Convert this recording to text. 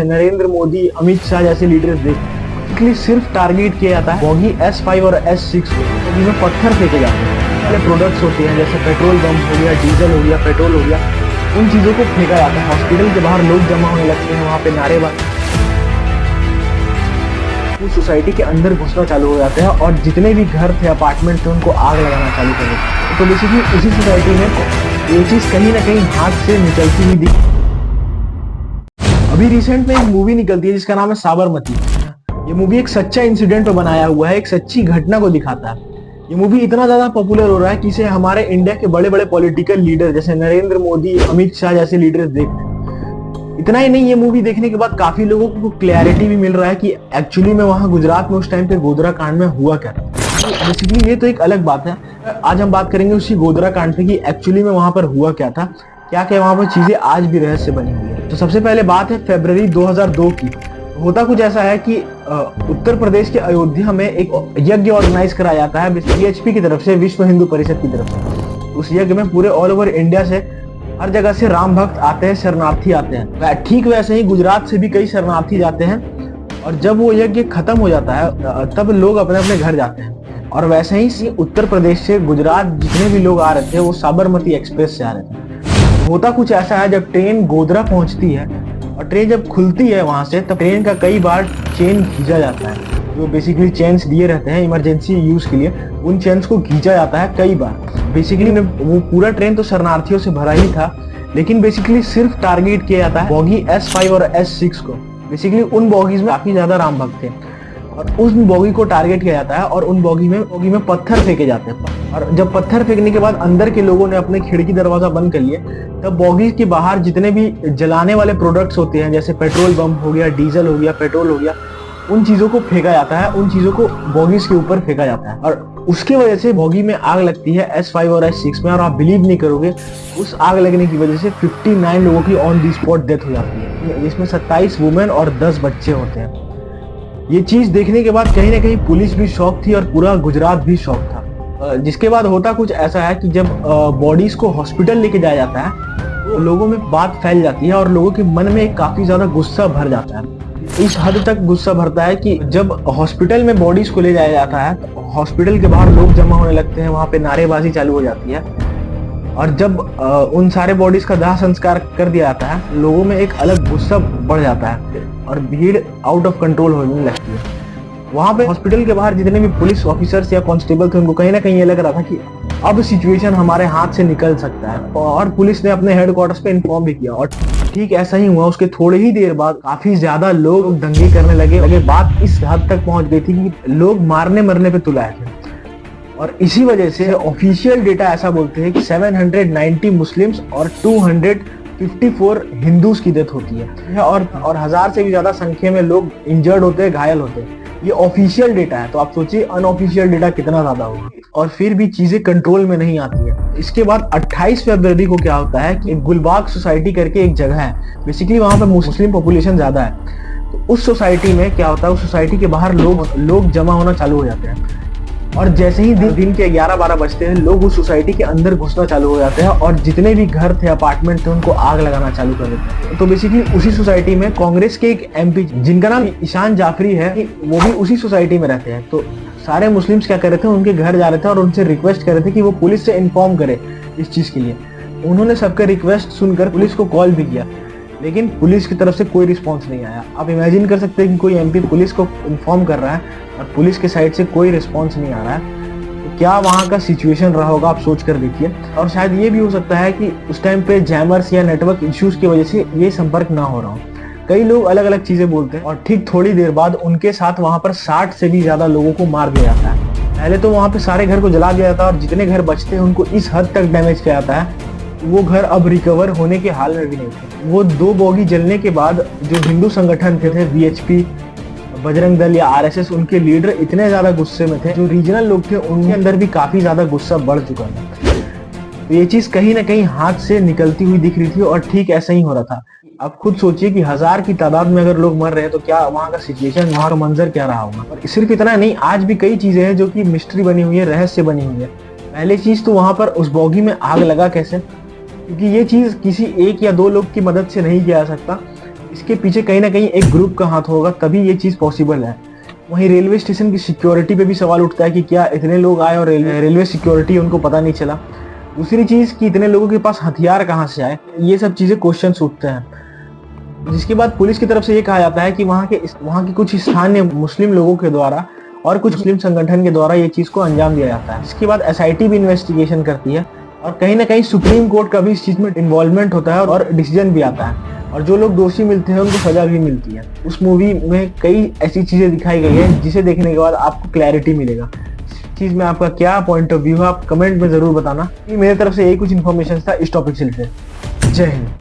नरेंद्र मोदी, अमित शाह जैसे लीडर्स देखिए सिर्फ टारगेट किया जाता है बॉगी S5 और S6 को, जिसमें पत्थर फेंके जाते हैं। पहले प्रोडक्ट्स होते हैं जैसे पेट्रोल पंप हो गया, डीजल हो गया, पेट्रोल हो गया, उन चीजों को फेंका जाता है। हॉस्पिटल के बाहर लोग जमा होने लगते हैं, वहाँ पे नारेबाजी, सोसाइटी के अंदर घुसना चालू हो जाते हैं और जितने भी घर थे, अपार्टमेंट थे, उनको आग लगाना चालू कर देते हैं। तो बेसिकली उसी सोसाइटी में ये चीज कहीं ना कहीं हाथ से निकलती हुई दिखी। अभी रिसेंट में एक मूवी निकलती है जिसका नाम है साबरमती। ये मूवी एक सच्चा इंसिडेंट पर बनाया हुआ है, एक सच्ची घटना को दिखाता है। ये मूवी इतना ज्यादा पॉपुलर हो रहा है कि इसे हमारे इंडिया के बड़े बड़े पॉलिटिकल लीडर जैसे नरेंद्र मोदी, अमित शाह जैसे लीडर्स देख रहे हैं। इतना ही नहीं, ये मूवी देखने के बाद काफी लोगों को क्लैरिटी भी मिल रहा है कि एक्चुअली में वहां गुजरात में उस टाइम पे गोधरा कांड में हुआ क्या था। बेसिकली ये तो एक अलग बात है। आज हम बात करेंगे उसी गोधरा कांड पे कि एक्चुअली में वहां पर हुआ क्या था, क्या क्या वहां पर चीजें आज भी रहस्य बनी हुई है। तो सबसे पहले बात है फरवरी 2002 की। होता कुछ ऐसा है कि उत्तर प्रदेश के अयोध्या में एक यज्ञ ऑर्गेनाइज कराया जाता है VHP की तरफ से, विश्व हिंदू परिषद की तरफ से। उस यज्ञ में पूरे ऑल ओवर इंडिया से, हर जगह से राम भक्त आते हैं, शरणार्थी आते हैं। ठीक वैसे ही गुजरात से भी कई शरणार्थी जाते हैं। और जब वो यज्ञ खत्म हो जाता है तब लोग अपने अपने घर जाते हैं। और वैसे ही उत्तर प्रदेश से गुजरात जितने भी लोग आ रहे थे वो साबरमती एक्सप्रेस से आ रहे थे। होता कुछ ऐसा है, जब ट्रेन गोधरा पहुंचती है और ट्रेन जब खुलती है वहां से, तब ट्रेन का कई बार चेन खींचा जाता है। जो बेसिकली चेन्स दिए रहते हैं इमरजेंसी यूज के लिए, उन चेन्स को खींचा जाता है कई बार। बेसिकली वो पूरा ट्रेन तो शरणार्थियों से भरा ही था, लेकिन बेसिकली सिर्फ टारगेट किया जाता है बॉगी S5 और S6 को। बेसिकली उन बॉगीज में काफी ज्यादा राम भक्त थे और उस बॉगी को टारगेट किया जाता है और उन बॉगी में पत्थर फेंके जाते हैं। और जब पत्थर फेंकने के बाद अंदर के लोगों ने अपने खिड़की दरवाजा बंद कर लिए, तब बॉगी के बाहर जितने भी जलाने वाले प्रोडक्ट्स होते हैं जैसे पेट्रोल पंप हो गया, डीजल हो गया, पेट्रोल हो गया, उन चीजों को फेंका जाता है, उन चीजों को बॉगीज के ऊपर फेंका जाता है। और उसकी वजह से बॉगी में आग लगती है S5 और S6 में। और आप बिलीव नहीं करोगे, उस आग लगने की वजह से 59 लोगों की ऑन दी स्पॉट डेथ हो जाती है, जिसमें 27 वुमेन और 10 बच्चे होते हैं। ये चीज देखने के बाद कहीं ना कहीं पुलिस भी शॉक थी और पूरा गुजरात भी शॉक था। जिसके बाद होता कुछ ऐसा है कि जब बॉडीज को हॉस्पिटल लेके जाया जाता है तो लोगों में बात फैल जाती है और लोगों के मन में काफी ज्यादा गुस्सा भर जाता है। इस हद तक गुस्सा भरता है कि जब हॉस्पिटल में बॉडीज को ले जाया जाता है तो हॉस्पिटल के बाहर लोग जमा होने लगते हैं, वहां पे नारेबाजी चालू हो जाती है। और जब उन सारे बॉडीज का दाह संस्कार कर दिया जाता है, लोगों में एक अलग गुस्सा बढ़ जाता है और भीड़ आउट ऑफ कंट्रोल होने लगती है। वहां पे हॉस्पिटल के बाहर जितने भी पुलिस ऑफिसर्स या कांस्टेबल थे, उनको कहीं ना कहीं ये लग रहा था कि अब सिचुएशन हमारे हाथ से निकल सकता है। और पुलिस ने अपने हेडक्वार्टर्स पे इन्फॉर्म भी किया और ठीक ऐसा ही हुआ। उसके थोड़े ही देर बाद काफी ज्यादा लोग दंगे करने लगे। बात इस हद तक पहुंच गई थी कि लोग मारने मरने पे तुलाए थे। और इसी वजह से ऑफिशियल डेटा ऐसा बोलते हैं कि 790 मुस्लिम्स और 254 हिंदूज की डेथ होती है और 1000 से भी ज्यादा संख्या में लोग इंजर्ड होते हैं, घायल होते हैं। ये ऑफिशियल डेटा है, तो आप सोचिए अनऑफिशियल डेटा कितना ज्यादा होगा। और फिर भी चीजें कंट्रोल में नहीं आती है। इसके बाद 28 फरवरी को क्या होता है कि गुलबाग सोसाइटी करके एक जगह है, बेसिकली वहां पे मुस्लिम पॉपुलेशन ज्यादा है। तो उस सोसाइटी में क्या होता है, उस सोसाइटी के बाहर लोग जमा होना चालू हो जाते हैं। और जैसे ही दिन के 11-12 बजते हैं, लोग उस सोसाइटी के अंदर घुसना चालू हो जाते हैं और जितने भी घर थे, अपार्टमेंट थे, उनको आग लगाना चालू कर देते हैं। तो बेसिकली उसी सोसाइटी में कांग्रेस के एक MP जिनका नाम ईशान जाफरी है, वो भी उसी सोसाइटी में रहते हैं। तो सारे मुस्लिम्स क्या कर रहे थे, उनके घर जा रहे थे और उनसे रिक्वेस्ट कर रहे थे कि वो पुलिस से इन्फॉर्म करे इस चीज के लिए। उन्होंने सबका रिक्वेस्ट सुनकर पुलिस को कॉल भी किया, लेकिन पुलिस की तरफ से कोई रिस्पॉन्स नहीं आया। आप इमेजिन कर सकते हैं कि कोई MP पुलिस को इन्फॉर्म कर रहा है और पुलिस के साइड से कोई रिस्पॉन्स नहीं आ रहा है, तो क्या वहां का सिचुएशन रहा होगा, आप सोच कर देखिए। और शायद ये भी हो सकता है कि उस टाइम पे जैमर्स या नेटवर्क इश्यूज की वजह से ये संपर्क ना हो रहा हो। कई लोग अलग अलग चीजें बोलते हैं और ठीक थोड़ी देर बाद उनके साथ वहां पर 60 से भी ज्यादा लोगों को मार दिया जाता है। पहले तो वहां पे सारे घर को जला दिया जाता है और जितने घर बचते हैं उनको इस हद तक डैमेज किया जाता है, वो घर अब रिकवर होने के हाल में भी नहीं थे। वो 2 बॉगी जलने के बाद जो हिंदू संगठन थे VHP, बजरंग दल या RSS, उनके लीडर इतने ज्यादा गुस्से में थे। जो रीजनल लोग थे उनके अंदर भी काफी ज्यादा गुस्सा बढ़ चुका था। तो ये चीज कहीं ना कहीं हाथ से निकलती हुई दिख रही थी और ठीक ऐसा ही हो रहा था। अब खुद सोचिए कि 1000 की तादाद में अगर लोग मर रहे हैं तो क्या वहाँ का सिचुएशन, वहाँ का मंजर क्या रहा होगा। और सिर्फ इतना नहीं, आज भी कई चीजें हैं जो कि मिस्ट्री बनी हुई है, रहस्य बनी हुई है। पहली चीज तो वहां पर उस बॉगी में आग लगा कैसे, क्योंकि ये चीज किसी एक या दो लोग की मदद से नहीं किया जा सकता। इसके पीछे कहीं ना कहीं एक ग्रुप का हाथ होगा, तभी ये चीज़ पॉसिबल है। वहीं रेलवे स्टेशन की सिक्योरिटी पे भी सवाल उठता है कि क्या इतने लोग आए और रेलवे सिक्योरिटी उनको पता नहीं चला। दूसरी चीज़ कि इतने लोगों के पास हथियार कहाँ से आए, ये सब चीज़ें क्वेश्चन उठते हैं। जिसके बाद पुलिस की तरफ से ये कहा जाता है कि वहाँ के कुछ स्थानीय मुस्लिम लोगों के द्वारा और कुछ मुस्लिम संगठन के द्वारा ये चीज़ को अंजाम दिया जाता है। इसके बाद एसआईटी भी इन्वेस्टिगेशन करती है और कहीं ना कहीं सुप्रीम कोर्ट का भी इस चीज़ में इन्वॉल्वमेंट होता है और डिसीजन भी आता है, और जो लोग दोषी मिलते हैं उनको सजा भी मिलती है। उस मूवी में कई ऐसी चीज़ें दिखाई गई हैं जिसे देखने के बाद आपको क्लैरिटी मिलेगा। इस चीज़ में आपका क्या पॉइंट ऑफ व्यू है, आप कमेंट में ज़रूर बताना। मेरी तरफ से यही कुछ इन्फॉर्मेशन था इस टॉपिक से रिलेटेड। जय हिंद।